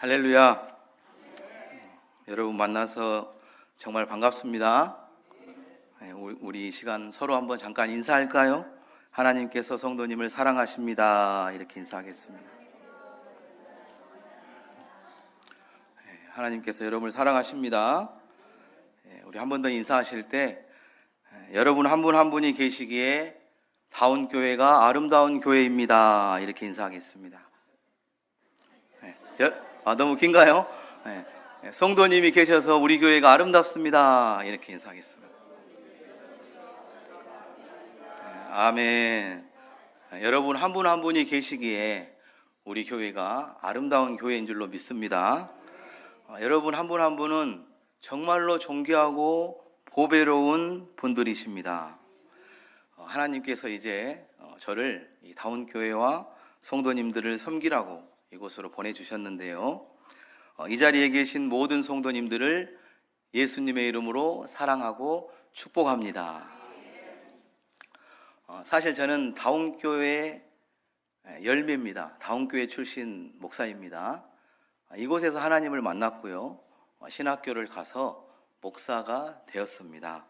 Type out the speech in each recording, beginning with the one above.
할렐루야. 여러분 만나서 정말 반갑습니다. 우리 이 시간 서로 한번 잠깐 인사할까요? 하나님께서 성도님을 사랑하십니다. 이렇게 인사하겠습니다. 하나님께서 여러분을 사랑하십니다. 우리 한 번 더 인사하실 때 여러분 한 분 한 분이 계시기에 다운교회가 아름다운 교회입니다. 이렇게 인사하겠습니다. 너무 긴가요? 성도님이 계셔서 우리 교회가 아름답습니다. 이렇게 인사하겠습니다. 아멘. 여러분 한 분 한 분이 계시기에 우리 교회가 아름다운 교회인 줄로 믿습니다. 여러분 한 분 한 분은 정말로 존귀하고 보배로운 분들이십니다. 하나님께서 이제 저를 이 다운교회와 성도님들을 섬기라고 이곳으로 보내주셨는데요. 이 자리에 계신 모든 성도님들을 예수님의 이름으로 사랑하고 축복합니다. 사실 저는 다운교회 열매입니다. 다운교회 출신 목사입니다. 이곳에서 하나님을 만났고요. 신학교를 가서 목사가 되었습니다.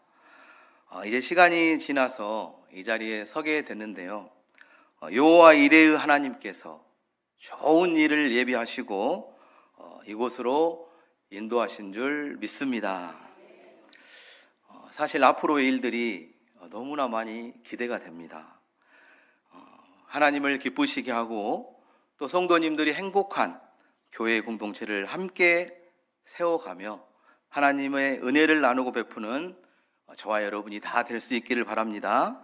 이제 시간이 지나서 이 자리에 서게 됐는데요. 여호와 이레의 하나님께서 좋은 일을 예비하시고 이곳으로 인도하신 줄 믿습니다. 사실 앞으로의 일들이 너무나 많이 기대가 됩니다. 하나님을 기쁘시게 하고 또 성도님들이 행복한 교회 공동체를 함께 세워가며 하나님의 은혜를 나누고 베푸는 저와 여러분이 다 될 수 있기를 바랍니다.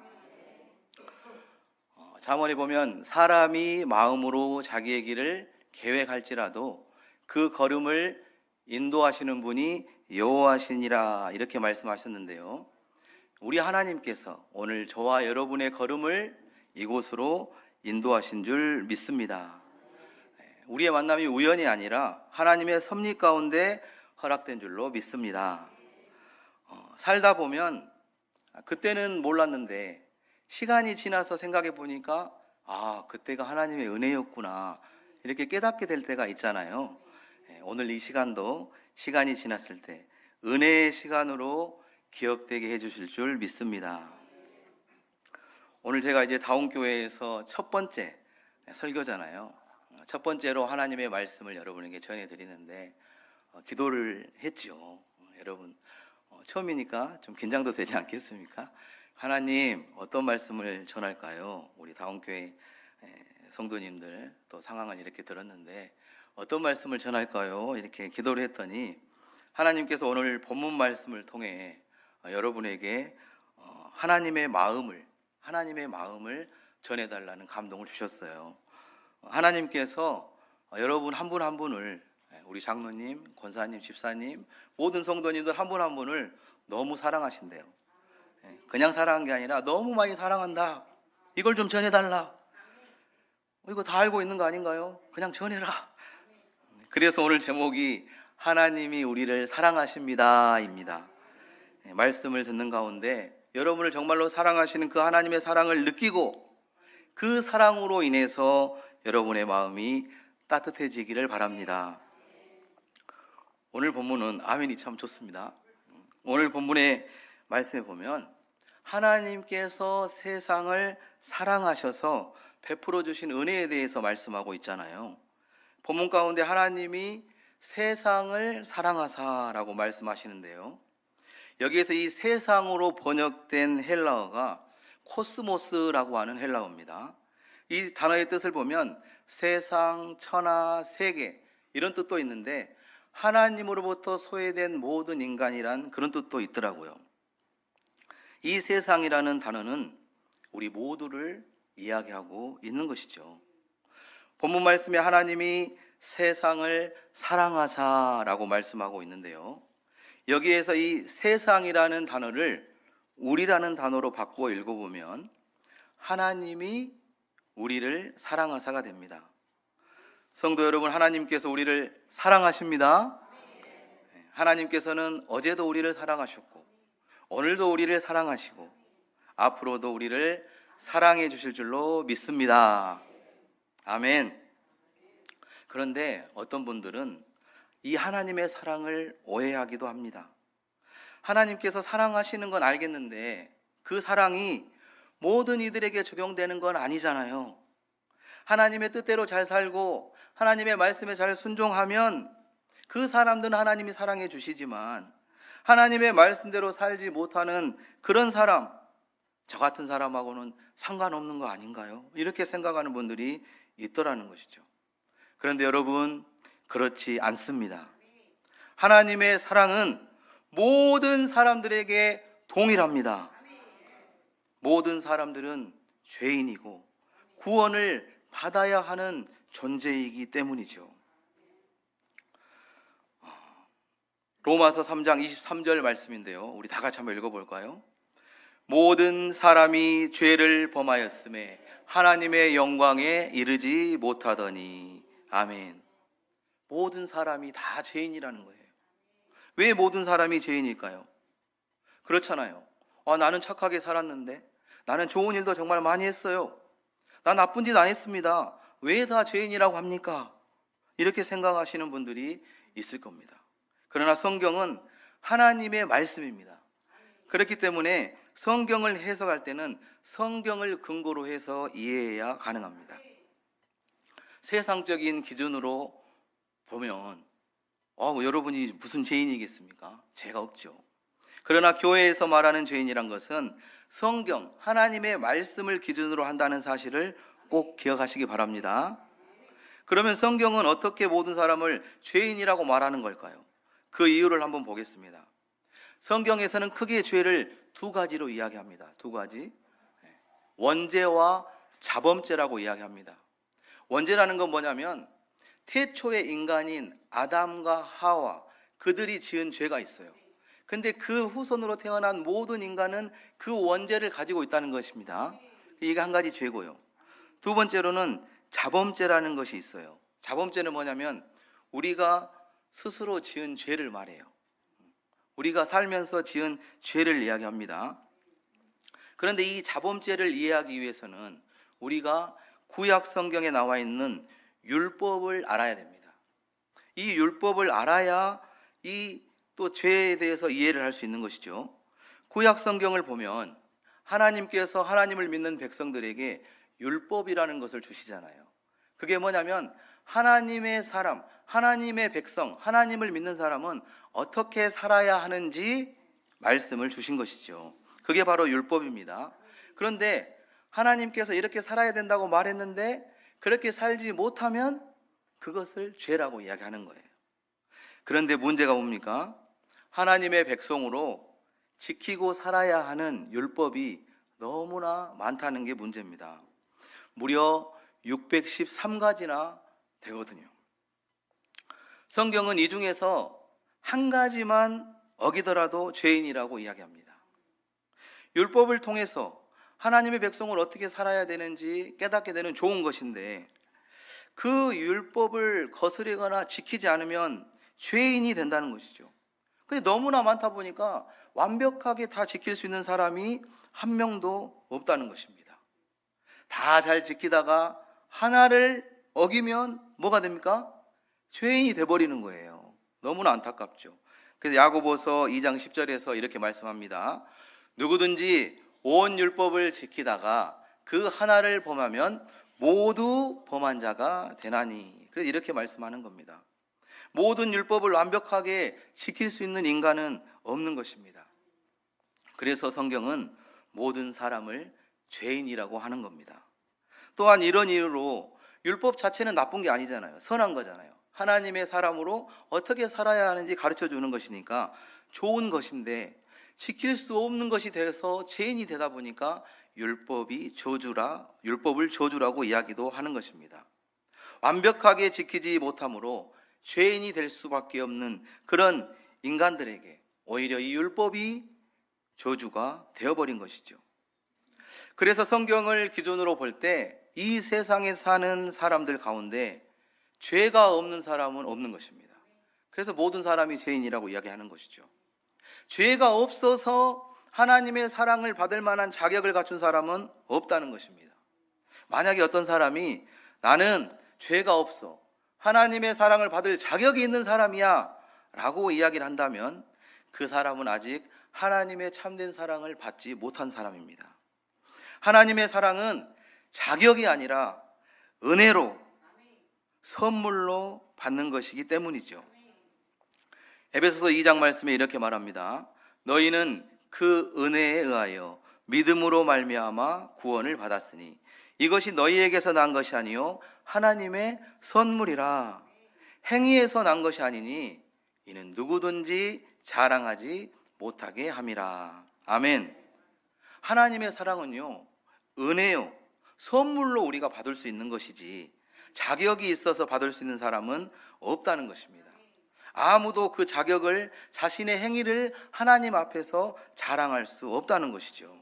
잠언에 보면 사람이 마음으로 자기의 길을 계획할지라도 그 걸음을 인도하시는 분이 여호와시니라 이렇게 말씀하셨는데요. 우리 하나님께서 오늘 저와 여러분의 걸음을 이곳으로 인도하신 줄 믿습니다. 우리의 만남이 우연이 아니라 하나님의 섭리 가운데 허락된 줄로 믿습니다. 살다 보면 그때는 몰랐는데 시간이 지나서 생각해 보니까 그때가 하나님의 은혜였구나 이렇게 깨닫게 될 때가 있잖아요. 오늘 이 시간도 시간이 지났을 때 은혜의 시간으로 기억되게 해주실 줄 믿습니다. 오늘 제가 이제 다운교회에서 첫 번째 설교잖아요. 첫 번째로 하나님의 말씀을 여러분에게 전해드리는데 기도를 했죠. 여러분 처음이니까 좀 긴장도 되지 않겠습니까? 하나님 어떤 말씀을 전할까요? 우리 다운교회 성도님들 또 상황은 이렇게 들었는데 어떤 말씀을 전할까요? 이렇게 기도를 했더니 하나님께서 오늘 본문 말씀을 통해 여러분에게 하나님의 마음을 전해달라는 감동을 주셨어요. 하나님께서 여러분 한 분 한 분을 우리 장로님, 권사님, 집사님 모든 성도님들 한 분 한 분을 너무 사랑하신대요. 그냥 사랑한 게 아니라 너무 많이 사랑한다. 이걸 좀 전해달라. 이거 다 알고 있는 거 아닌가요? 그냥 전해라. 그래서 오늘 제목이 하나님이 우리를 사랑하십니다 입니다. 말씀을 듣는 가운데 여러분을 정말로 사랑하시는 그 하나님의 사랑을 느끼고 그 사랑으로 인해서 여러분의 마음이 따뜻해지기를 바랍니다. 오늘 본문은 아멘이 참 좋습니다. 오늘 본문의 말씀에 보면 하나님께서 세상을 사랑하셔서 베풀어 주신 은혜에 대해서 말씀하고 있잖아요. 본문 가운데 하나님이 세상을 사랑하사라고 말씀하시는데요. 여기에서 이 세상으로 번역된 헬라어가 코스모스라고 하는 헬라어입니다. 이 단어의 뜻을 보면 세상, 천하, 세계 이런 뜻도 있는데 하나님으로부터 소외된 모든 인간이란 그런 뜻도 있더라고요. 이 세상이라는 단어는 우리 모두를 이야기하고 있는 것이죠. 본문 말씀에 하나님이 세상을 사랑하사라고 말씀하고 있는데요. 여기에서 이 세상이라는 단어를 우리라는 단어로 바꾸어 읽어보면 하나님이 우리를 사랑하사가 됩니다. 성도 여러분, 하나님께서 우리를 사랑하십니다. 하나님께서는 어제도 우리를 사랑하셨고 오늘도 우리를 사랑하시고 앞으로도 우리를 사랑해 주실 줄로 믿습니다. 아멘. 그런데 어떤 분들은 이 하나님의 사랑을 오해하기도 합니다. 하나님께서 사랑하시는 건 알겠는데 그 사랑이 모든 이들에게 적용되는 건 아니잖아요. 하나님의 뜻대로 잘 살고 하나님의 말씀에 잘 순종하면 그 사람들은 하나님이 사랑해 주시지만 하나님의 말씀대로 살지 못하는 그런 사람, 저 같은 사람하고는 상관없는 거 아닌가요? 이렇게 생각하는 분들이 있더라는 것이죠. 그런데 여러분, 그렇지 않습니다. 하나님의 사랑은 모든 사람들에게 동일합니다. 모든 사람들은 죄인이고 구원을 받아야 하는 존재이기 때문이죠. 로마서 3장 23절 말씀인데요. 우리 다 같이 한번 읽어볼까요? 모든 사람이 죄를 범하였음에 하나님의 영광에 이르지 못하더니. 아멘. 모든 사람이 다 죄인이라는 거예요. 왜 모든 사람이 죄인일까요? 그렇잖아요. 나는 착하게 살았는데, 나는 좋은 일도 정말 많이 했어요. 난 나쁜 짓 안 했습니다. 왜 다 죄인이라고 합니까? 이렇게 생각하시는 분들이 있을 겁니다. 그러나 성경은 하나님의 말씀입니다. 그렇기 때문에 성경을 해석할 때는 성경을 근거로 해서 이해해야 가능합니다. 세상적인 기준으로 보면 여러분이 무슨 죄인이겠습니까? 죄가 없죠. 그러나 교회에서 말하는 죄인이란 것은 성경, 하나님의 말씀을 기준으로 한다는 사실을 꼭 기억하시기 바랍니다. 그러면 성경은 어떻게 모든 사람을 죄인이라고 말하는 걸까요? 그 이유를 한번 보겠습니다. 성경에서는 크게 죄를 두 가지로 이야기합니다. 두 가지. 원죄와 자범죄라고 이야기합니다. 원죄라는 건 뭐냐면 태초의 인간인 아담과 하와, 그들이 지은 죄가 있어요. 근데 그 후손으로 태어난 모든 인간은 그 원죄를 가지고 있다는 것입니다. 이게 한 가지 죄고요. 두 번째로는 자범죄라는 것이 있어요. 자범죄는 뭐냐면 우리가 스스로 지은 죄를 말해요. 우리가 살면서 지은 죄를 이야기합니다. 그런데 이 자범죄를 이해하기 위해서는 우리가 구약 성경에 나와 있는 율법을 알아야 됩니다. 이 율법을 알아야 이 또 죄에 대해서 이해를 할 수 있는 것이죠. 구약 성경을 보면 하나님께서 하나님을 믿는 백성들에게 율법이라는 것을 주시잖아요. 그게 뭐냐면 하나님의 사람, 하나님의 백성, 하나님을 믿는 사람은 어떻게 살아야 하는지 말씀을 주신 것이죠. 그게 바로 율법입니다. 그런데 하나님께서 이렇게 살아야 된다고 말했는데 그렇게 살지 못하면 그것을 죄라고 이야기하는 거예요. 그런데 문제가 뭡니까? 하나님의 백성으로 지키고 살아야 하는 율법이 너무나 많다는 게 문제입니다. 무려 613가지나 되거든요. 성경은 이 중에서 한 가지만 어기더라도 죄인이라고 이야기합니다. 율법을 통해서 하나님의 백성을 어떻게 살아야 되는지 깨닫게 되는 좋은 것인데 그 율법을 거스르거나 지키지 않으면 죄인이 된다는 것이죠. 근데 너무나 많다 보니까 완벽하게 다 지킬 수 있는 사람이 한 명도 없다는 것입니다. 다 잘 지키다가 하나를 어기면 뭐가 됩니까? 죄인이 돼버리는 거예요. 너무나 안타깝죠. 그래서 야고보서 2장 10절에서 이렇게 말씀합니다. 누구든지 온 율법을 지키다가 그 하나를 범하면 모두 범한 자가 되나니. 그래서 이렇게 말씀하는 겁니다. 모든 율법을 완벽하게 지킬 수 있는 인간은 없는 것입니다. 그래서 성경은 모든 사람을 죄인이라고 하는 겁니다. 또한 이런 이유로 율법 자체는 나쁜 게 아니잖아요. 선한 거잖아요. 하나님의 사람으로 어떻게 살아야 하는지 가르쳐 주는 것이니까 좋은 것인데 지킬 수 없는 것이 돼서 죄인이 되다 보니까 율법을 저주라고 이야기도 하는 것입니다. 완벽하게 지키지 못함으로 죄인이 될 수밖에 없는 그런 인간들에게 오히려 이 율법이 저주가 되어버린 것이죠. 그래서 성경을 기준으로 볼 때 이 세상에 사는 사람들 가운데 죄가 없는 사람은 없는 것입니다. 그래서 모든 사람이 죄인이라고 이야기하는 것이죠. 죄가 없어서 하나님의 사랑을 받을 만한 자격을 갖춘 사람은 없다는 것입니다. 만약에 어떤 사람이 나는 죄가 없어, 하나님의 사랑을 받을 자격이 있는 사람이야 라고 이야기를 한다면 그 사람은 아직 하나님의 참된 사랑을 받지 못한 사람입니다. 하나님의 사랑은 자격이 아니라 은혜로, 선물로 받는 것이기 때문이죠. 에베소서 2장 말씀에 이렇게 말합니다. 너희는 그 은혜에 의하여 믿음으로 말미암아 구원을 받았으니 이것이 너희에게서 난 것이 아니요 하나님의 선물이라. 행위에서 난 것이 아니니 이는 누구든지 자랑하지 못하게 함이라. 아멘. 하나님의 사랑은요, 은혜요, 선물로 우리가 받을 수 있는 것이지 자격이 있어서 받을 수 있는 사람은 없다는 것입니다. 아무도 그 자격을, 자신의 행위를 하나님 앞에서 자랑할 수 없다는 것이죠.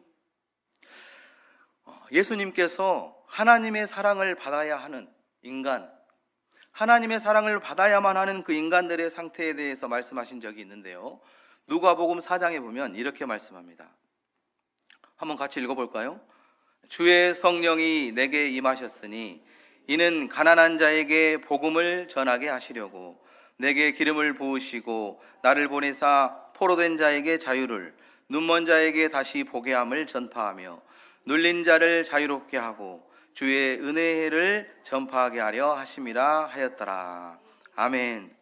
예수님께서 하나님의 사랑을 받아야 하는 인간, 하나님의 사랑을 받아야만 하는 그 인간들의 상태에 대해서 말씀하신 적이 있는데요, 누가복음 4장에 보면 이렇게 말씀합니다. 한번 같이 읽어볼까요? 주의 성령이 내게 임하셨으니 이는 가난한 자에게 복음을 전하게 하시려고 내게 기름을 부으시고 나를 보내사 포로된 자에게 자유를, 눈먼 자에게 다시 보게 함을 전파하며 눌린 자를 자유롭게 하고 주의 은혜의 해를 전파하게 하려 하심이라 하였더라. 아멘.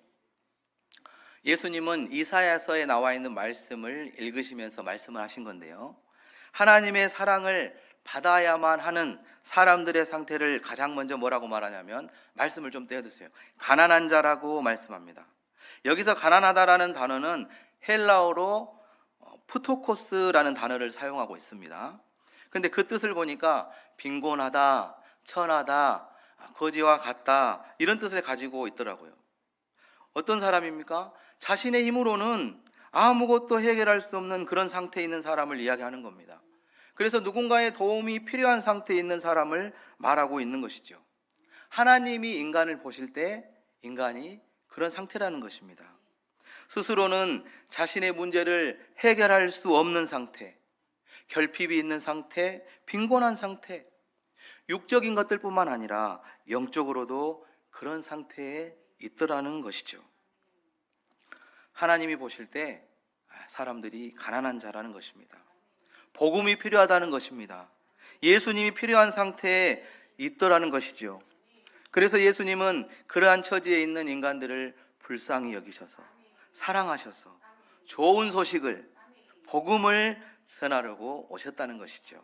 예수님은 이사야서에 나와 있는 말씀을 읽으시면서 말씀을 하신 건데요, 하나님의 사랑을 받아야만 하는 사람들의 상태를 가장 먼저 뭐라고 말하냐면, 말씀을 좀 떼어드세요. 가난한 자라고 말씀합니다. 여기서 가난하다라는 단어는 헬라어로 푸토코스라는 단어를 사용하고 있습니다. 근데 그 뜻을 보니까 빈곤하다, 천하다, 거지와 같다, 이런 뜻을 가지고 있더라고요. 어떤 사람입니까? 자신의 힘으로는 아무것도 해결할 수 없는 그런 상태에 있는 사람을 이야기하는 겁니다. 그래서 누군가의 도움이 필요한 상태에 있는 사람을 말하고 있는 것이죠. 하나님이 인간을 보실 때 인간이 그런 상태라는 것입니다. 스스로는 자신의 문제를 해결할 수 없는 상태, 결핍이 있는 상태, 빈곤한 상태, 육적인 것들뿐만 아니라 영적으로도 그런 상태에 있더라는 것이죠. 하나님이 보실 때 사람들이 가난한 자라는 것입니다. 복음이 필요하다는 것입니다. 예수님이 필요한 상태에 있더라는 것이죠. 그래서 예수님은 그러한 처지에 있는 인간들을 불쌍히 여기셔서 사랑하셔서 좋은 소식을, 복음을 전하려고 오셨다는 것이죠.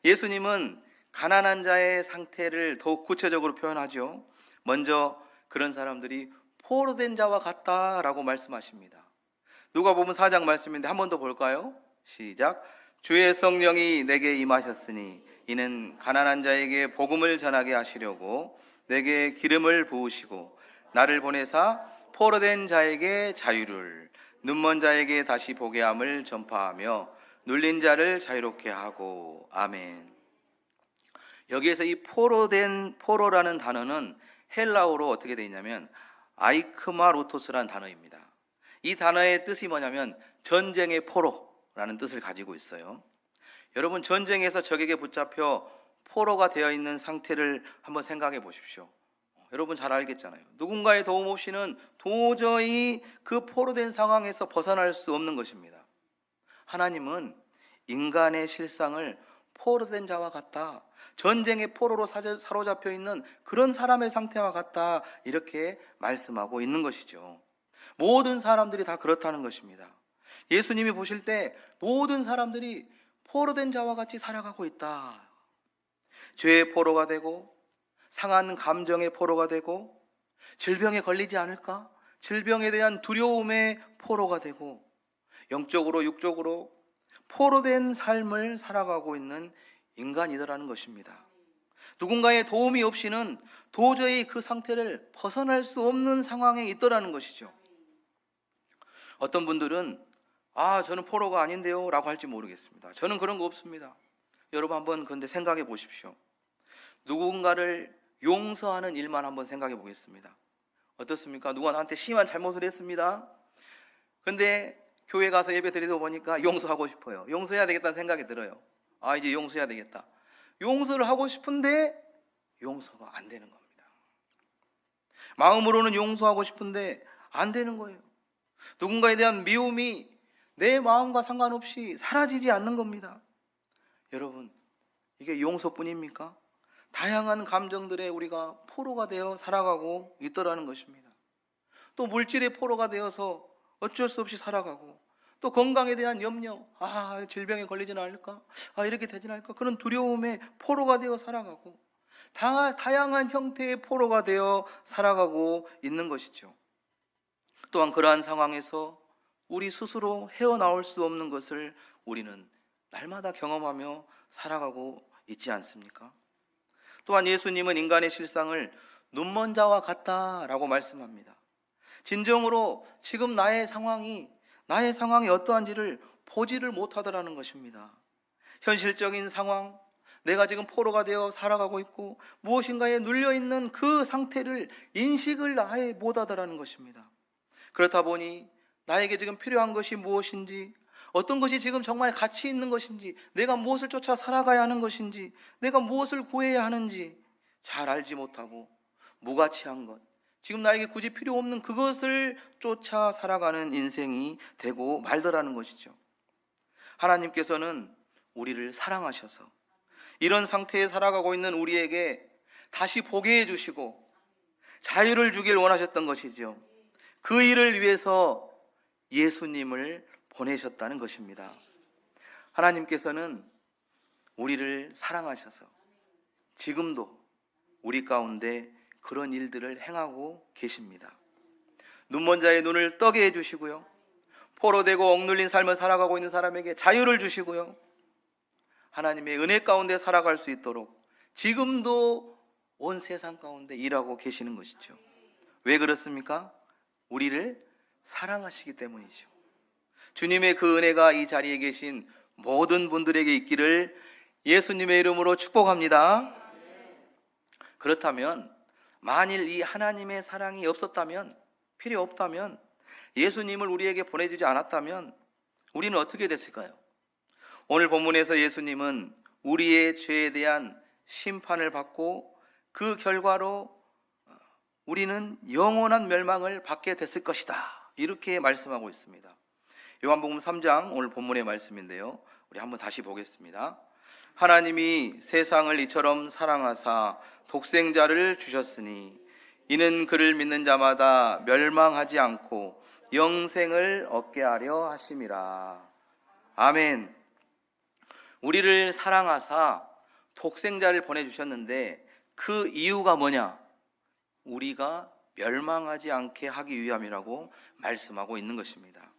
예수님은 가난한 자의 상태를 더욱 구체적으로 표현하죠. 먼저 그런 사람들이 포로된 자와 같다라고 말씀하십니다. 누가복음 4장 말씀인데 한 번 더 볼까요? 시작. 주의 성령이 내게 임하셨으니 이는 가난한 자에게 복음을 전하게 하시려고 내게 기름을 부으시고 나를 보내사 포로된 자에게 자유를, 눈먼 자에게 다시 보게 함을 전파하며 눌린 자를 자유롭게 하고. 아멘. 여기에서 이 포로라는 단어는 헬라어로 어떻게 되어 있냐면 아이크마로토스라는 단어입니다. 이 단어의 뜻이 뭐냐면 전쟁의 포로라는 뜻을 가지고 있어요. 여러분, 전쟁에서 적에게 붙잡혀 포로가 되어 있는 상태를 한번 생각해 보십시오. 여러분 잘 알겠잖아요. 누군가의 도움 없이는 도저히 그 포로된 상황에서 벗어날 수 없는 것입니다. 하나님은 인간의 실상을 포로된 자와 같다, 전쟁의 포로로 사로잡혀 있는 그런 사람의 상태와 같다, 이렇게 말씀하고 있는 것이죠. 모든 사람들이 다 그렇다는 것입니다. 예수님이 보실 때 모든 사람들이 포로된 자와 같이 살아가고 있다. 죄의 포로가 되고 상한 감정의 포로가 되고 질병에 걸리지 않을까? 질병에 대한 두려움의 포로가 되고 영적으로 육적으로 포로된 삶을 살아가고 있는 인간이더라는 것입니다. 누군가의 도움이 없이는 도저히 그 상태를 벗어날 수 없는 상황에 있더라는 것이죠. 어떤 분들은 저는 포로가 아닌데요 라고 할지 모르겠습니다. 저는 그런 거 없습니다. 여러분 한번 그런데 생각해 보십시오. 누군가를 용서하는 일만 한번 생각해 보겠습니다. 어떻습니까? 누가 나한테 심한 잘못을 했습니다. 근데 교회 가서 예배 드리다 보니까 용서하고 싶어요. 용서해야 되겠다는 생각이 들어요. 이제 용서해야 되겠다. 용서를 하고 싶은데 용서가 안 되는 겁니다. 마음으로는 용서하고 싶은데 안 되는 거예요. 누군가에 대한 미움이 내 마음과 상관없이 사라지지 않는 겁니다. 여러분, 이게 용서뿐입니까? 다양한 감정들에 우리가 포로가 되어 살아가고 있더라는 것입니다. 또 물질의 포로가 되어서 어쩔 수 없이 살아가고, 또 건강에 대한 염려, 질병에 걸리지는 않을까? 이렇게 되지는 않을까? 그런 두려움에 포로가 되어 살아가고, 다양한 형태의 포로가 되어 살아가고 있는 것이죠. 또한 그러한 상황에서 우리 스스로 헤어나올 수 없는 것을 우리는 날마다 경험하며 살아가고 있지 않습니까? 또한 예수님은 인간의 실상을 눈먼 자와 같다라고 말씀합니다. 진정으로 지금 나의 상황이 어떠한지를 보지를 못하더라는 것입니다. 현실적인 상황, 내가 지금 포로가 되어 살아가고 있고 무엇인가에 눌려있는 그 상태를 인식을 아예 못하더라는 것입니다. 그렇다 보니 나에게 지금 필요한 것이 무엇인지, 어떤 것이 지금 정말 가치 있는 것인지, 내가 무엇을 쫓아 살아가야 하는 것인지, 내가 무엇을 구해야 하는지 잘 알지 못하고 무가치한 것, 지금 나에게 굳이 필요 없는 그것을 쫓아 살아가는 인생이 되고 말더라는 것이죠. 하나님께서는 우리를 사랑하셔서 이런 상태에 살아가고 있는 우리에게 다시 보게 해주시고 자유를 주길 원하셨던 것이죠. 그 일을 위해서 예수님을 보내셨다는 것입니다. 하나님께서는 우리를 사랑하셔서 지금도 우리 가운데 그런 일들을 행하고 계십니다. 눈먼 자의 눈을 뜨게 해주시고요, 포로되고 억눌린 삶을 살아가고 있는 사람에게 자유를 주시고요, 하나님의 은혜 가운데 살아갈 수 있도록 지금도 온 세상 가운데 일하고 계시는 것이죠. 왜 그렇습니까? 우리를 사랑하시기 때문이죠. 주님의 그 은혜가 이 자리에 계신 모든 분들에게 있기를 예수님의 이름으로 축복합니다. 그렇다면 만일 이 하나님의 사랑이 없었다면, 필요 없다면, 예수님을 우리에게 보내주지 않았다면 우리는 어떻게 됐을까요? 오늘 본문에서 예수님은 우리의 죄에 대한 심판을 받고 그 결과로 우리는 영원한 멸망을 받게 됐을 것이다, 이렇게 말씀하고 있습니다. 요한복음 3장 오늘 본문의 말씀인데요, 우리 한번 다시 보겠습니다. 하나님이 세상을 이처럼 사랑하사 독생자를 주셨으니 이는 그를 믿는 자마다 멸망하지 않고 영생을 얻게 하려 하심이라. 아멘. 우리를 사랑하사 독생자를 보내주셨는데 그 이유가 뭐냐? 우리가 멸망하지 않게 하기 위함이라고 말씀하고 있는 것입니다.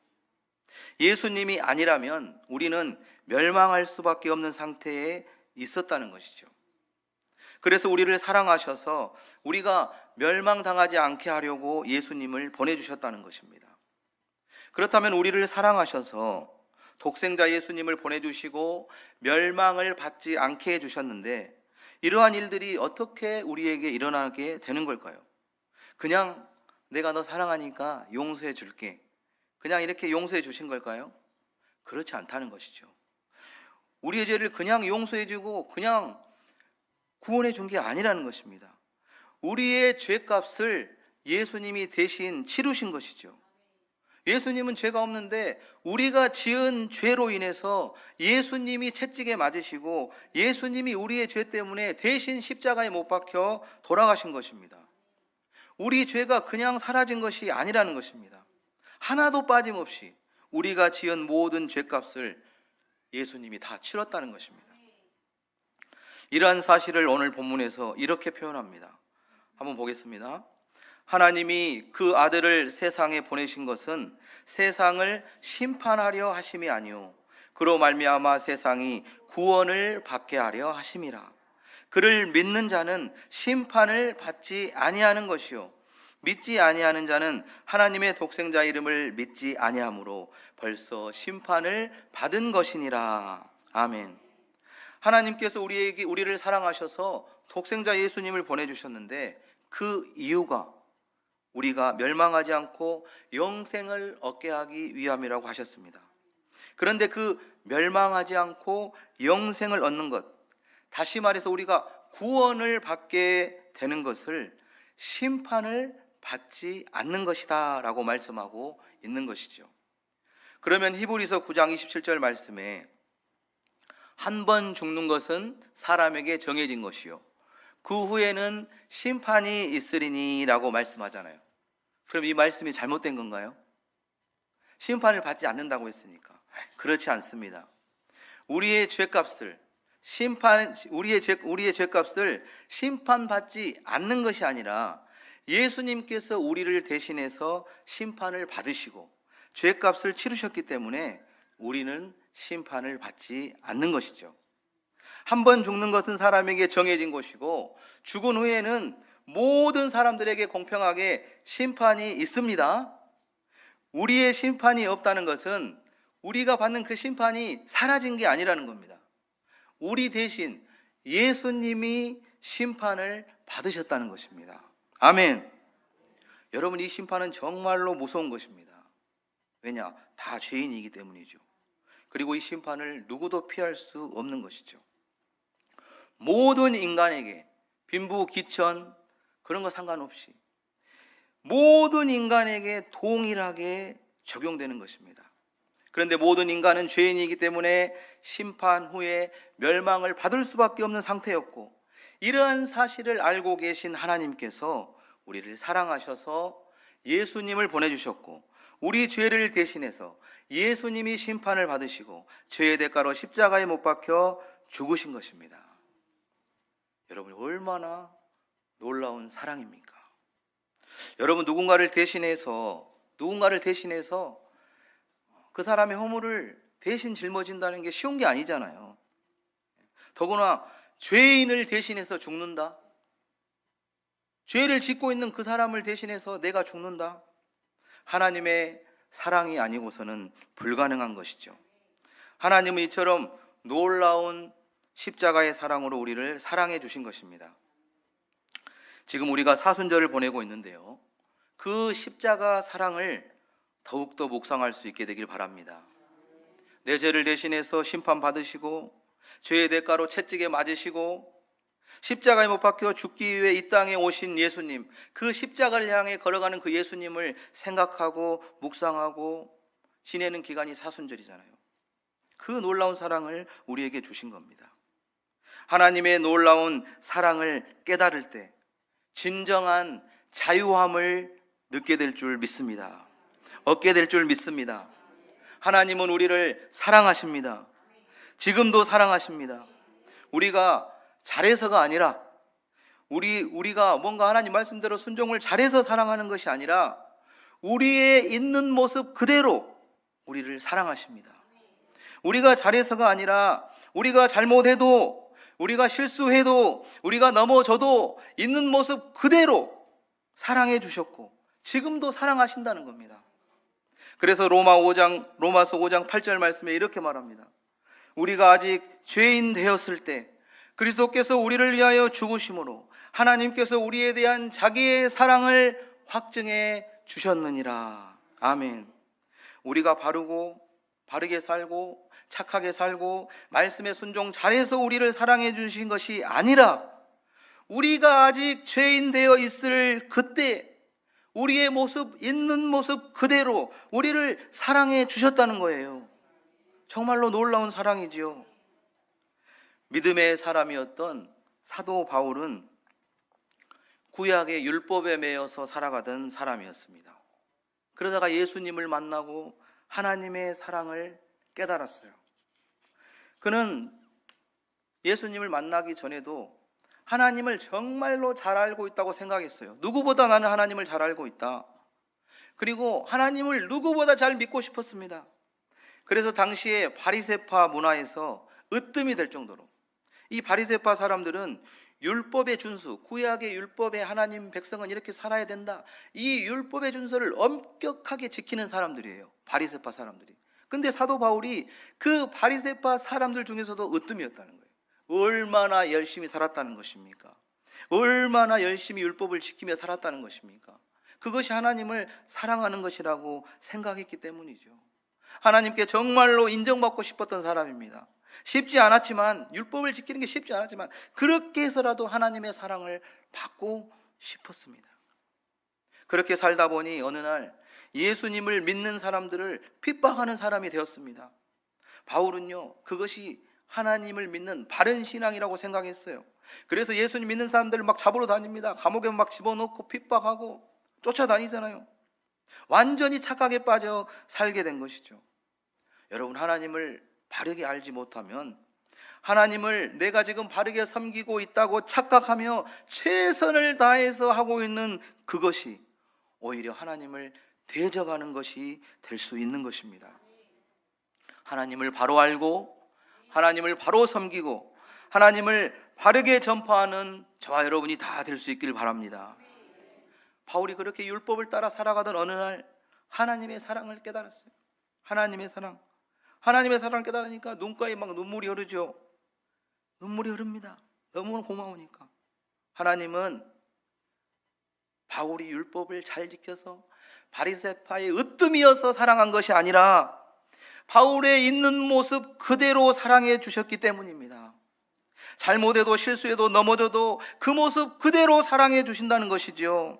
예수님이 아니라면 우리는 멸망할 수밖에 없는 상태에 있었다는 것이죠. 그래서 우리를 사랑하셔서 우리가 멸망당하지 않게 하려고 예수님을 보내주셨다는 것입니다. 그렇다면 우리를 사랑하셔서 독생자 예수님을 보내주시고 멸망을 받지 않게 해주셨는데 이러한 일들이 어떻게 우리에게 일어나게 되는 걸까요? 그냥 내가 너 사랑하니까 용서해 줄게, 그냥 이렇게 용서해 주신 걸까요? 그렇지 않다는 것이죠. 우리의 죄를 그냥 용서해 주고 그냥 구원해 준 게 아니라는 것입니다. 우리의 죄값을 예수님이 대신 치르신 것이죠. 예수님은 죄가 없는데 우리가 지은 죄로 인해서 예수님이 채찍에 맞으시고 예수님이 우리의 죄 때문에 대신 십자가에 못 박혀 돌아가신 것입니다. 우리 죄가 그냥 사라진 것이 아니라는 것입니다. 하나도 빠짐없이 우리가 지은 모든 죄값을 예수님이 다 치렀다는 것입니다. 이러한 사실을 오늘 본문에서 이렇게 표현합니다. 한번 보겠습니다. 하나님이 그 아들을 세상에 보내신 것은 세상을 심판하려 하심이 아니요 그로 말미암아 세상이 구원을 받게 하려 하심이라. 그를 믿는 자는 심판을 받지 아니하는 것이요 믿지 아니하는 자는 하나님의 독생자 이름을 믿지 아니하므로 벌써 심판을 받은 것이니라. 아멘. 하나님께서 우리를 사랑하셔서 독생자 예수님을 보내주셨는데 그 이유가 우리가 멸망하지 않고 영생을 얻게 하기 위함이라고 하셨습니다. 그런데 그 멸망하지 않고 영생을 얻는 것, 다시 말해서 우리가 구원을 받게 되는 것을 심판을 받지 않는 것이다 라고 말씀하고 있는 것이죠. 그러면 히브리서 9장 27절 말씀에 한 번 죽는 것은 사람에게 정해진 것이요 그 후에는 심판이 있으리니 라고 말씀하잖아요. 그럼 이 말씀이 잘못된 건가요? 심판을 받지 않는다고 했으니까. 그렇지 않습니다. 우리의 죄값을 심판받지 않는 것이 아니라 예수님께서 우리를 대신해서 심판을 받으시고 죄값을 치르셨기 때문에 우리는 심판을 받지 않는 것이죠. 한 번 죽는 것은 사람에게 정해진 것이고 죽은 후에는 모든 사람들에게 공평하게 심판이 있습니다. 우리의 심판이 없다는 것은 우리가 받는 그 심판이 사라진 게 아니라는 겁니다. 우리 대신 예수님이 심판을 받으셨다는 것입니다. 아멘. 여러분, 이 심판은 정말로 무서운 것입니다. 왜냐? 다 죄인이기 때문이죠. 그리고 이 심판을 누구도 피할 수 없는 것이죠. 모든 인간에게 빈부, 기천 그런 거 상관없이 모든 인간에게 동일하게 적용되는 것입니다. 그런데 모든 인간은 죄인이기 때문에 심판 후에 멸망을 받을 수밖에 없는 상태였고, 이러한 사실을 알고 계신 하나님께서 우리를 사랑하셔서 예수님을 보내주셨고, 우리 죄를 대신해서 예수님이 심판을 받으시고 죄의 대가로 십자가에 못 박혀 죽으신 것입니다. 여러분, 얼마나 놀라운 사랑입니까? 여러분, 누군가를 대신해서 그 사람의 허물을 대신 짊어진다는 게 쉬운 게 아니잖아요. 더구나 죄인을 대신해서 죽는다? 죄를 짓고 있는 그 사람을 대신해서 내가 죽는다? 하나님의 사랑이 아니고서는 불가능한 것이죠. 하나님은 이처럼 놀라운 십자가의 사랑으로 우리를 사랑해 주신 것입니다. 지금 우리가 사순절을 보내고 있는데요, 그 십자가 사랑을 더욱더 묵상할 수 있게 되길 바랍니다. 내 죄를 대신해서 심판받으시고 죄의 대가로 채찍에 맞으시고 십자가에 못 박혀 죽기 위해 이 땅에 오신 예수님, 그 십자가를 향해 걸어가는 그 예수님을 생각하고 묵상하고 지내는 기간이 사순절이잖아요. 그 놀라운 사랑을 우리에게 주신 겁니다. 하나님의 놀라운 사랑을 깨달을 때 진정한 자유함을 얻게 될 줄 믿습니다. 하나님은 우리를 사랑하십니다. 지금도 사랑하십니다. 우리가 잘해서가 아니라, 우리가 뭔가 하나님 말씀대로 순종을 잘해서 사랑하는 것이 아니라 우리의 있는 모습 그대로 우리를 사랑하십니다. 우리가 잘해서가 아니라 우리가 잘못해도, 우리가 실수해도, 우리가 넘어져도 있는 모습 그대로 사랑해 주셨고 지금도 사랑하신다는 겁니다. 그래서 로마서 5장 8절 말씀에 이렇게 말합니다. 우리가 아직 죄인 되었을 때 그리스도께서 우리를 위하여 죽으심으로 하나님께서 우리에 대한 자기의 사랑을 확증해 주셨느니라. 아멘. 우리가 바르게 살고 착하게 살고 말씀에 순종 잘해서 우리를 사랑해 주신 것이 아니라 우리가 아직 죄인 되어 있을 그때 우리의 모습, 있는 모습 그대로 우리를 사랑해 주셨다는 거예요. 정말로 놀라운 사랑이지요. 믿음의 사람이었던 사도 바울은 구약의 율법에 매여서 살아가던 사람이었습니다. 그러다가 예수님을 만나고 하나님의 사랑을 깨달았어요. 그는 예수님을 만나기 전에도 하나님을 정말로 잘 알고 있다고 생각했어요. 누구보다 나는 하나님을 잘 알고 있다. 그리고 하나님을 누구보다 잘 믿고 싶었습니다. 그래서 당시에 바리새파 문화에서 으뜸이 될 정도로, 이 바리새파 사람들은 율법의 준수, 구약의 율법에 하나님 백성은 이렇게 살아야 된다, 이 율법의 준수를 엄격하게 지키는 사람들이에요. 바리새파 사람들이. 근데 사도 바울이 그 바리새파 사람들 중에서도 으뜸이었다는 거예요. 얼마나 열심히 살았다는 것입니까? 얼마나 열심히 율법을 지키며 살았다는 것입니까? 그것이 하나님을 사랑하는 것이라고 생각했기 때문이죠. 하나님께 정말로 인정받고 싶었던 사람입니다. 쉽지 않았지만, 율법을 지키는 게 쉽지 않았지만 그렇게 해서라도 하나님의 사랑을 받고 싶었습니다. 그렇게 살다 보니 어느 날 예수님을 믿는 사람들을 핍박하는 사람이 되었습니다. 바울은요, 그것이 하나님을 믿는 바른 신앙이라고 생각했어요. 그래서 예수님 믿는 사람들을 막 잡으러 다닙니다. 감옥에 막 집어넣고 핍박하고 쫓아다니잖아요. 완전히 착각에 빠져 살게 된 것이죠. 여러분, 하나님을 바르게 알지 못하면, 하나님을 내가 지금 바르게 섬기고 있다고 착각하며 최선을 다해서 하고 있는 그것이 오히려 하나님을 대적하는 것이 될 수 있는 것입니다. 하나님을 바로 알고 하나님을 바로 섬기고 하나님을 바르게 전파하는 저와 여러분이 다 될 수 있기를 바랍니다. 바울이 그렇게 율법을 따라 살아가던 어느 날 하나님의 사랑을 깨달았어요. 하나님의 사랑을 깨달으니까 눈가에 막 눈물이 흐르죠. 눈물이 흐릅니다. 너무 고마우니까. 하나님은 바울이 율법을 잘 지켜서 바리새파의 으뜸이어서 사랑한 것이 아니라 바울의 있는 모습 그대로 사랑해 주셨기 때문입니다. 잘못해도 실수해도 넘어져도 그 모습 그대로 사랑해 주신다는 것이죠.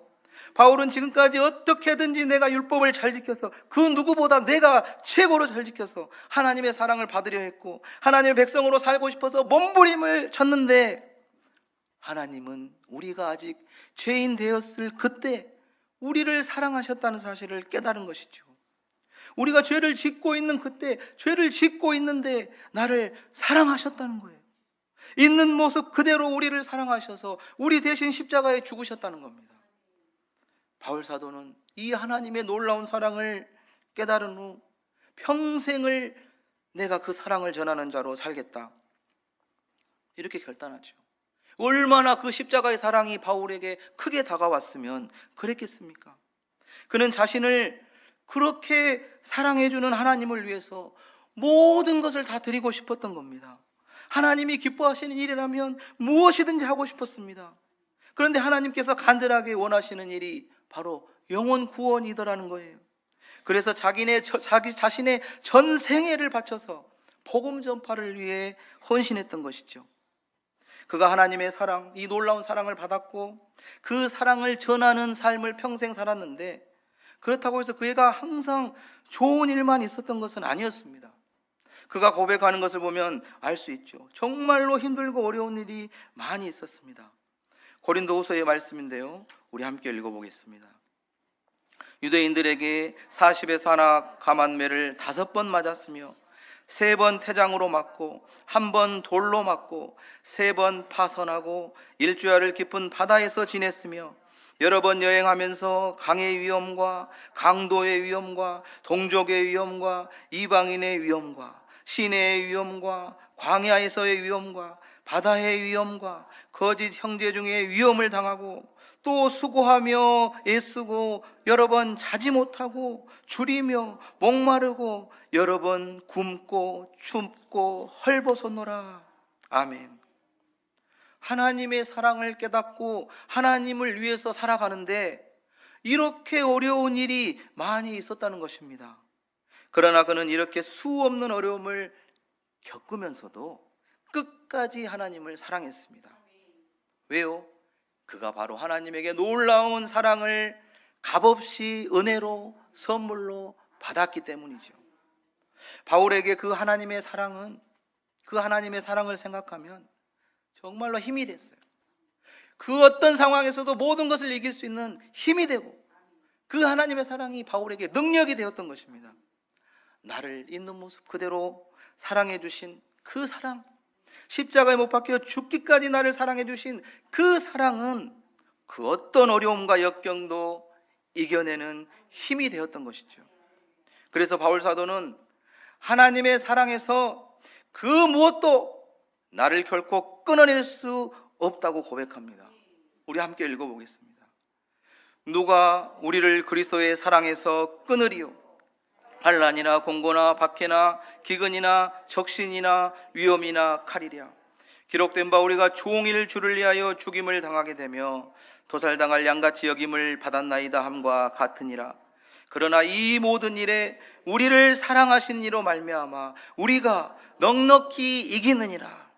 바울은 지금까지 어떻게든지 내가 율법을 잘 지켜서 그 누구보다 내가 최고로 잘 지켜서 하나님의 사랑을 받으려 했고 하나님의 백성으로 살고 싶어서 몸부림을 쳤는데, 하나님은 우리가 아직 죄인 되었을 그때 우리를 사랑하셨다는 사실을 깨달은 것이죠. 우리가 죄를 짓고 있는 그때, 죄를 짓고 있는데 나를 사랑하셨다는 거예요. 있는 모습 그대로 우리를 사랑하셔서 우리 대신 십자가에 죽으셨다는 겁니다. 바울 사도는 이 하나님의 놀라운 사랑을 깨달은 후 평생을 내가 그 사랑을 전하는 자로 살겠다, 이렇게 결단하죠. 얼마나 그 십자가의 사랑이 바울에게 크게 다가왔으면 그랬겠습니까? 그는 자신을 그렇게 사랑해주는 하나님을 위해서 모든 것을 다 드리고 싶었던 겁니다. 하나님이 기뻐하시는 일이라면 무엇이든지 하고 싶었습니다. 그런데 하나님께서 간절하게 원하시는 일이 바로 영혼 구원이더라는 거예요. 그래서 자기 자신의 전 생애를 바쳐서 복음 전파를 위해 헌신했던 것이죠. 그가 하나님의 사랑, 이 놀라운 사랑을 받았고 그 사랑을 전하는 삶을 평생 살았는데, 그렇다고 해서 그가 항상 좋은 일만 있었던 것은 아니었습니다. 그가 고백하는 것을 보면 알 수 있죠. 정말로 힘들고 어려운 일이 많이 있었습니다. 고린도후서의 말씀인데요, 우리 함께 읽어보겠습니다. 유대인들에게 40에서 하나 감한매를 5번 맞았으며 3번 태장으로 맞고 1번 돌로 맞고 3번 파선하고 일주야를 깊은 바다에서 지냈으며 여러 번 여행하면서 강의 위험과 강도의 위험과 동족의 위험과 이방인의 위험과 시내의 위험과 광야에서의 위험과 바다의 위험과 거짓 형제 중에 위험을 당하고 또 수고하며 애쓰고 여러 번 자지 못하고 줄이며 목마르고 여러 번 굶고 춥고 헐벗었노라. 아멘. 하나님의 사랑을 깨닫고 하나님을 위해서 살아가는데 이렇게 어려운 일이 많이 있었다는 것입니다. 그러나 그는 이렇게 수없는 어려움을 겪으면서도 끝까지 하나님을 사랑했습니다. 왜요? 그가 바로 하나님에게 놀라운 사랑을 값없이 은혜로 선물로 받았기 때문이죠. 바울에게 그 하나님의 사랑을 생각하면 정말로 힘이 됐어요. 그 어떤 상황에서도 모든 것을 이길 수 있는 힘이 되고, 그 하나님의 사랑이 바울에게 능력이 되었던 것입니다. 나를 있는 모습 그대로 사랑해 주신 그 사랑, 십자가에 못 박혀 죽기까지 나를 사랑해 주신 그 사랑은 그 어떤 어려움과 역경도 이겨내는 힘이 되었던 것이죠. 그래서 바울 사도는 하나님의 사랑에서 그 무엇도 나를 결코 끊어낼 수 없다고 고백합니다. 우리 함께 읽어보겠습니다. 누가 우리를 그리스도의 사랑에서 끊으리요? 환난이나 공고나 박해나 기근이나 적신이나 위험이나 칼이랴. 기록된 바 우리가 종일 주를 위하여 죽임을 당하게 되며 도살당할 양같이 여김을 받았나이다 함과 같으니라. 그러나 이 모든 일에 우리를 사랑하신 이로 말미암아 우리가 넉넉히 이기느니라.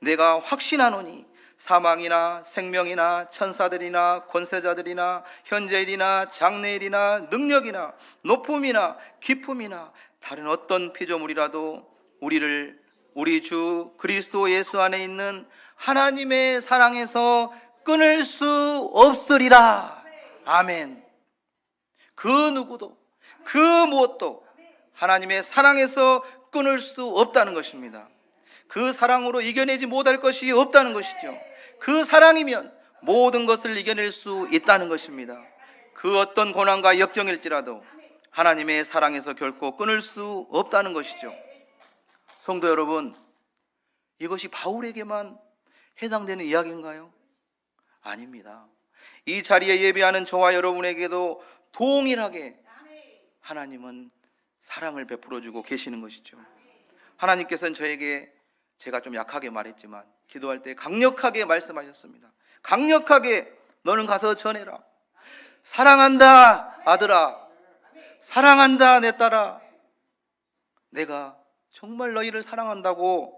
내가 확신하노니 사망이나 생명이나 천사들이나 권세자들이나 현재일이나 장래일이나 능력이나 높음이나 깊음이나 다른 어떤 피조물이라도 우리를 우리 주 그리스도 예수 안에 있는 하나님의 사랑에서 끊을 수 없으리라. 아멘. 그 누구도 그 무엇도 하나님의 사랑에서 끊을 수 없다는 것입니다. 그 사랑으로 이겨내지 못할 것이 없다는 것이죠. 그 사랑이면 모든 것을 이겨낼 수 있다는 것입니다. 그 어떤 고난과 역경일지라도 하나님의 사랑에서 결코 끊을 수 없다는 것이죠. 성도 여러분, 이것이 바울에게만 해당되는 이야기인가요? 아닙니다. 이 자리에 예배하는 저와 여러분에게도 동일하게 하나님은 사랑을 베풀어 주고 계시는 것이죠. 하나님께서는 저에게, 제가 좀 약하게 말했지만 기도할 때 강력하게 말씀하셨습니다. 강력하게 너는 가서 전해라. 사랑한다 아들아, 사랑한다 내 딸아, 내가 정말 너희를 사랑한다고.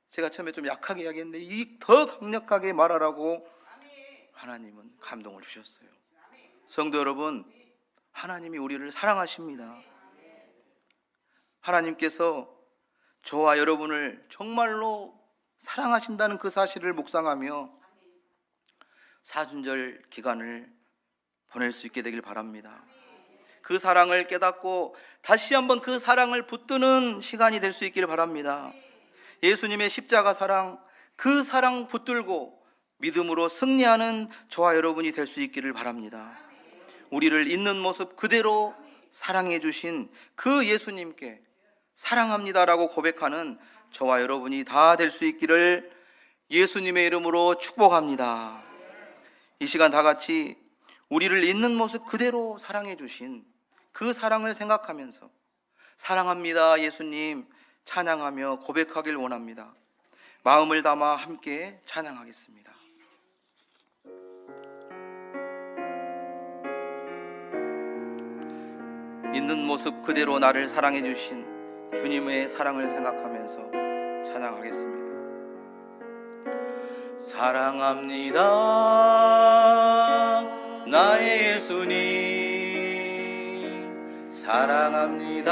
제가 처음에 좀 약하게 이야기했는데 이 더 강력하게 말하라고 하나님은 감동을 주셨어요. 성도 여러분, 하나님이 우리를 사랑하십니다. 하나님께서 저와 여러분을 정말로 사랑하신다는 그 사실을 묵상하며 사순절 기간을 보낼 수 있게 되길 바랍니다. 그 사랑을 깨닫고 다시 한번 그 사랑을 붙드는 시간이 될 수 있기를 바랍니다. 예수님의 십자가 사랑, 그 사랑 붙들고 믿음으로 승리하는 저와 여러분이 될 수 있기를 바랍니다. 우리를 있는 모습 그대로 사랑해 주신 그 예수님께 사랑합니다라고 고백하는 저와 여러분이 다 될 수 있기를 예수님의 이름으로 축복합니다. 이 시간 다 같이 우리를 있는 모습 그대로 사랑해 주신 그 사랑을 생각하면서 사랑합니다 예수님 찬양하며 고백하길 원합니다. 마음을 담아 함께 찬양하겠습니다. 있는 모습 그대로 나를 사랑해 주신 주님의 사랑을 생각하면서 찬양하겠습니다. 사랑합니다 나의 예수님, 사랑합니다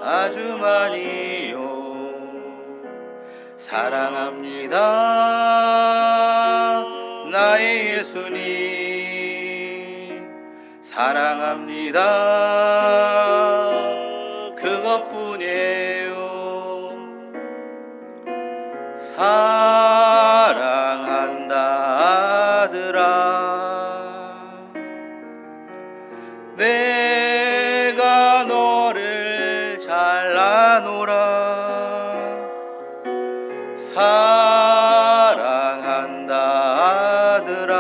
아주 많이요. 사랑합니다 나의 예수님, 사랑합니다 그것뿐이에요. 사랑한다 아들아, 내가 너를 잘라노라. 사랑한다 아들아,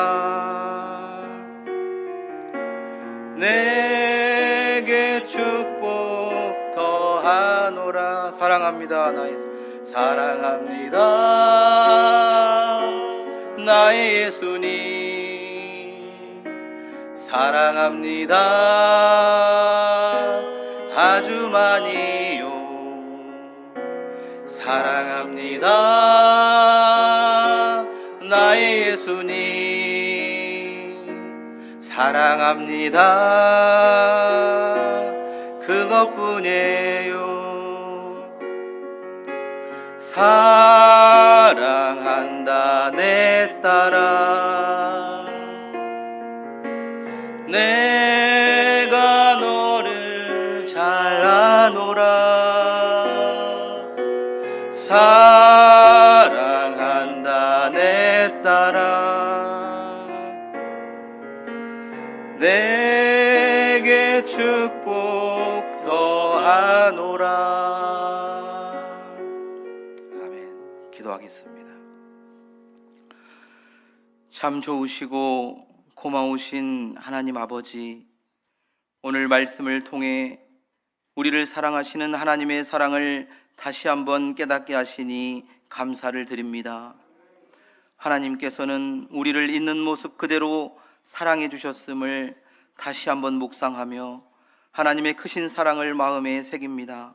내게 축복 더하노라. 사랑합니다 나의 사랑합니다 나의 예수님, 사랑합니다 아주 많이요. 사랑합니다 나의 예수님, 사랑합니다 그것뿐이에요. 사랑한다 내 딸아, 내가 너를 잘라노라. 사랑한다 내 딸아, 내게 축복 더하노라. 기도하겠습니다. 참 좋으시고 고마우신 하나님 아버지, 오늘 말씀을 통해 우리를 사랑하시는 하나님의 사랑을 다시 한번 깨닫게 하시니 감사를 드립니다. 하나님께서는 우리를 있는 모습 그대로 사랑해 주셨음을 다시 한번 묵상하며 하나님의 크신 사랑을 마음에 새깁니다.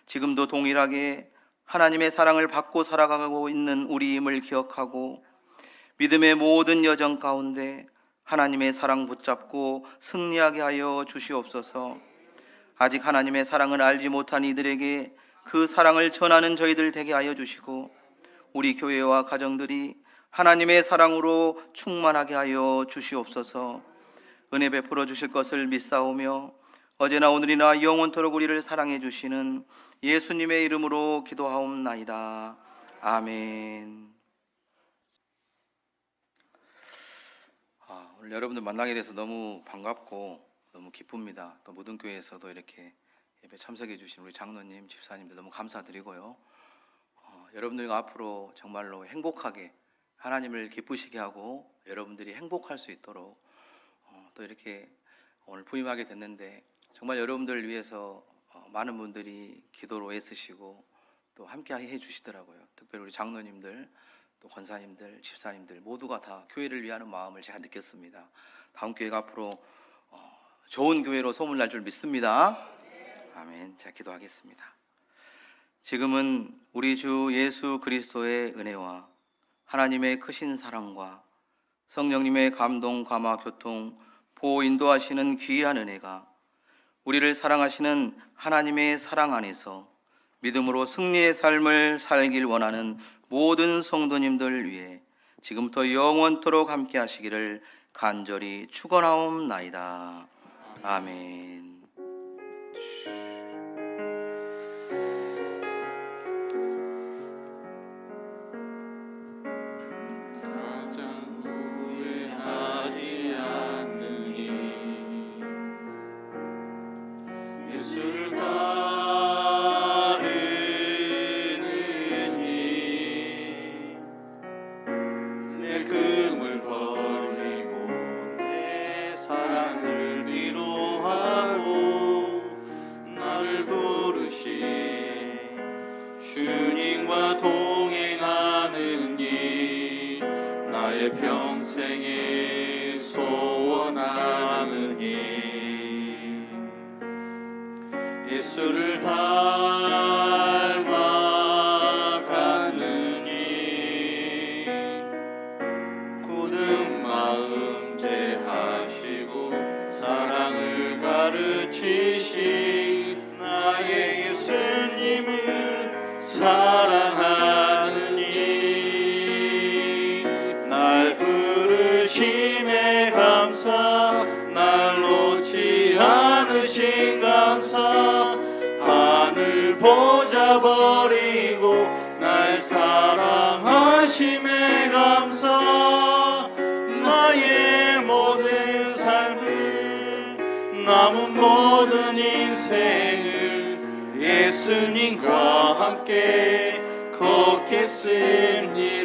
지금도 동일하게 하나님의 사랑을 받고 살아가고 있는 우리임을 기억하고 믿음의 모든 여정 가운데 하나님의 사랑 붙잡고 승리하게 하여 주시옵소서. 아직 하나님의 사랑을 알지 못한 이들에게 그 사랑을 전하는 저희들 되게 하여 주시고 우리 교회와 가정들이 하나님의 사랑으로 충만하게 하여 주시옵소서. 은혜 베풀어 주실 것을 믿사오며 어제나 오늘이나 영원토록 우리를 사랑해 주시는 예수님의 이름으로 기도하옵나이다. 아멘. 오늘 여러분들 만나게 돼서 너무 반갑고 너무 기쁩니다. 또 모든 교회에서도 이렇게 예배 참석해 주신 우리 장로님, 집사님들 너무 감사드리고요. 여러분들과 앞으로 정말로 행복하게 하나님을 기쁘시게 하고 여러분들이 행복할 수 있도록 또 이렇게 오늘 부임하게 됐는데 정말 여러분들을 위해서 많은 분들이 기도로 애쓰시고 또 함께 해 주시더라고요. 특별히 우리 장로님들, 또 권사님들, 집사님들 모두가 다 교회를 위하는 마음을 제가 느꼈습니다. 다음 교회가 앞으로 좋은 교회로 소문날 줄 믿습니다. 아멘. 제가 기도하겠습니다. 지금은 우리 주 예수 그리스도의 은혜와 하나님의 크신 사랑과 성령님의 감동, 감화, 교통, 보호, 인도하시는 귀한 은혜가 우리를 사랑하시는 하나님의 사랑 안에서 믿음으로 승리의 삶을 살길 원하는 모든 성도님들 위해 지금부터 영원토록 함께 하시기를 간절히 축원하옵나이다. 아멘. 평생에 소원하느니 예수를 닮아가느니 굳은 마음 제하시고 사랑을 가르치신 나의 예수님을 사랑하느니 날 부르심에 감사 날 놓지 않으신 감사 하늘 보좌 버리고 날 사랑하심에 감사 나의 모든 삶을 남은 모든 인생을 예수님과 함께 걷겠습니다.